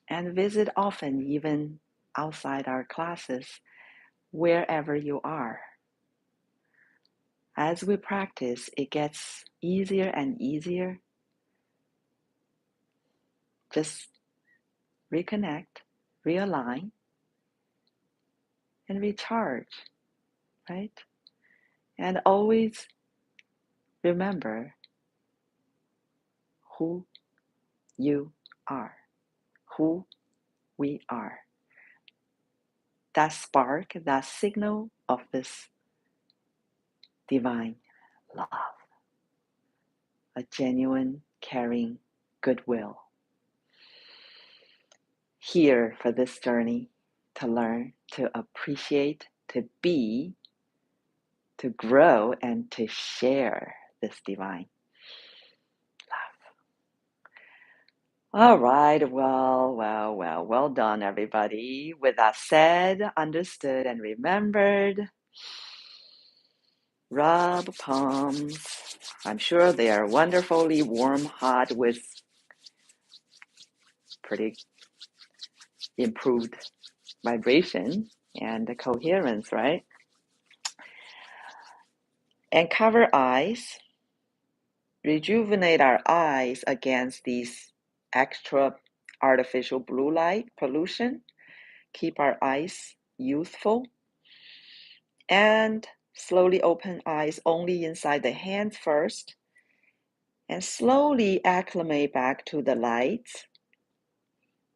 Speaker 1: And visit often, even outside our classes, wherever you are. As we practice, it gets easier and easier. Just reconnect, realign, and recharge, right? And always remember who you are, who we are. That spark, that signal of this divine love, a genuine, caring goodwill. Here for this journey to learn, to appreciate, to be, to grow, and to share this divine love. All right, well done, everybody. With that said, understood, and remembered, rub palms. I'm sure they are wonderfully warm, hot, with pretty improved vibration and coherence, right? And cover eyes. Rejuvenate our eyes against these extra artificial blue light pollution. Keep our eyes youthful. And slowly open eyes only inside the hands first. And slowly acclimate back to the lights.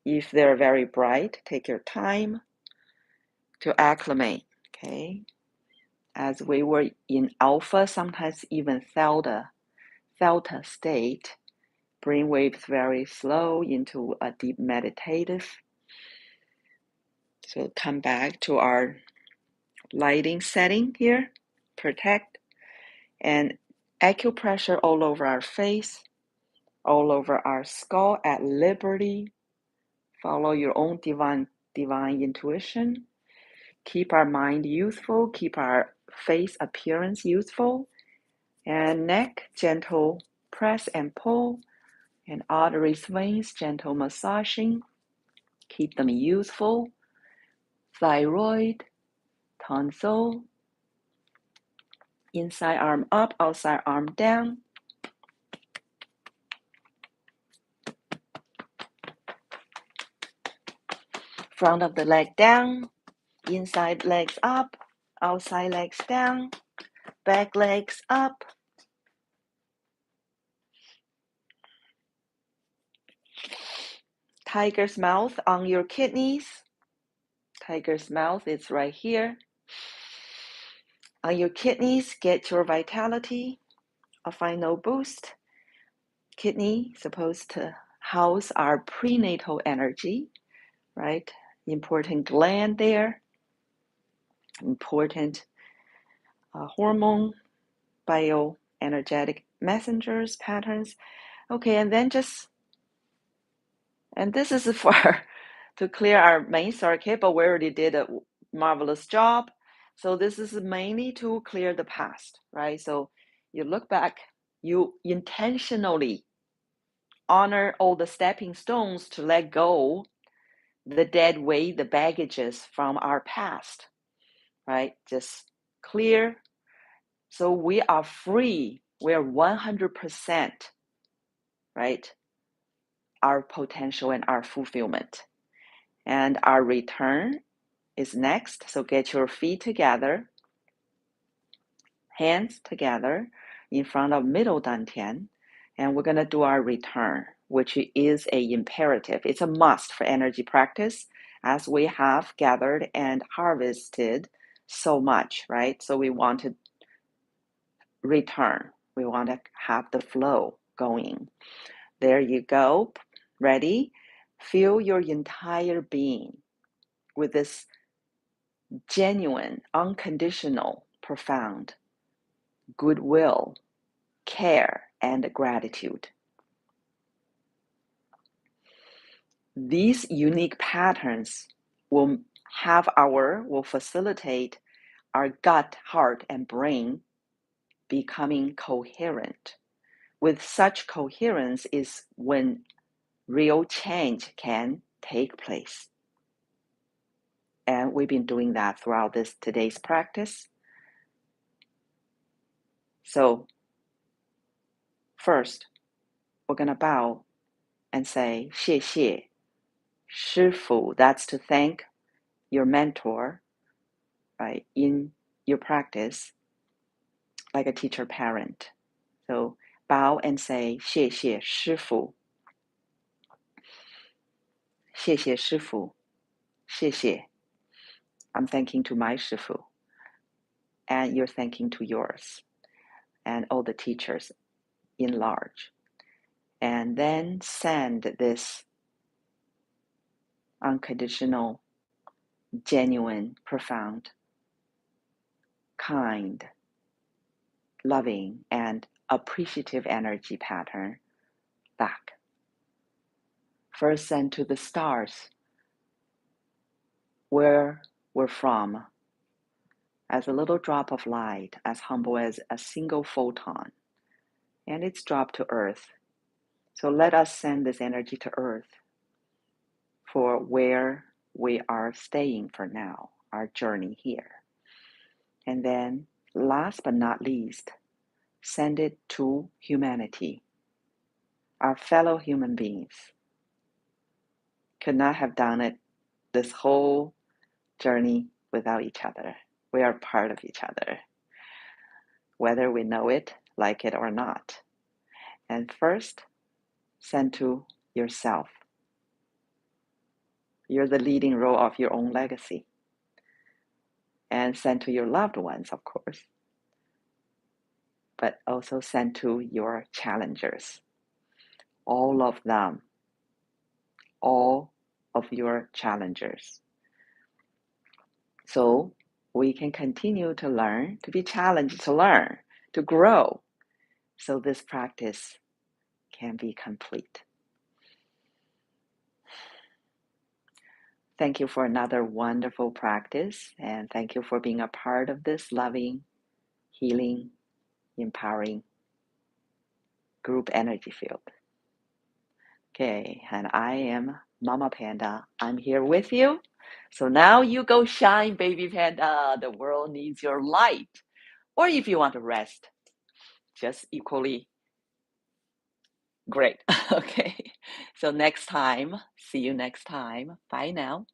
Speaker 1: If they're very bright, take your time to acclimate, okay? As we were in alpha, sometimes even theta state, brain waves very slow into a deep meditative. So come back to our lighting setting here, protect, and acupressure all over our face, all over our skull at liberty. Follow your own divine intuition. Keep our mind youthful, keep our face appearance youthful, and neck, gentle press and pull, and artery swings, gentle massaging. Keep them youthful. Thyroid, tonsil, inside arm up, outside arm down. Front of the leg down, inside legs up, outside legs down, back legs up. Tiger's mouth on your kidneys. Tiger's mouth is right here. On your kidneys, get your vitality, a final boost. Kidney supposed to house our prenatal energy, right? Important gland there, important hormone, bioenergetic messengers, patterns. Okay, and then and this is for to clear our main circuit, but we already did a marvelous job. So this is mainly to clear the past, right? So you look back, you intentionally honor all the stepping stones to let go the dead weight, the baggages from our past, right? Just clear. So we are free. We are 100%, right? Our potential and our fulfillment. And our return is next. So get your feet together, hands together in front of middle dantian, and we're going to do our return, which is a imperative. It's a must for energy practice, as we have gathered and harvested so much, right? So we want to return. We want to have the flow going. There you go. Ready? Fill your entire being with this genuine, unconditional, profound goodwill, care, and gratitude. These unique patterns will facilitate our gut, heart, and brain becoming coherent. With such coherence is when real change can take place. And we've been doing that throughout today's practice. So first, we're going to bow and say, 谢谢, 师父. That's to thank your mentor, right, in your practice, like a teacher parent. So bow and say, 谢谢师父. 谢谢师父. 谢谢. I'm thanking to my 师父. And you're thanking to yours. And all the teachers in large. And then send this unconditional, genuine, profound, kind, loving, and appreciative energy pattern back. First, send to the stars, where we're from, as a little drop of light, as humble as a single photon, and it's dropped to earth. So let us send this energy to earth for where we are staying for now, our journey here. And then, last but not least, send it to humanity, our fellow human beings. Could not have done it this whole journey without each other. We are part of each other, whether we know it, like it, or not. And first, send to yourself. You're the leading role of your own legacy. And send to your loved ones, of course. But also send to your challengers. All of them. All of your challengers. So we can continue to learn, to be challenged to learn, to grow. So this practice can be complete. Thank you for another wonderful practice, and thank you for being a part of this loving, healing, empowering group energy field. Okay, and I am Mama Panda. I'm here with you. So now you go shine, baby panda. The world needs your light. Or if you want to rest, just equally great. Okay, so next time, see you next time. Bye now.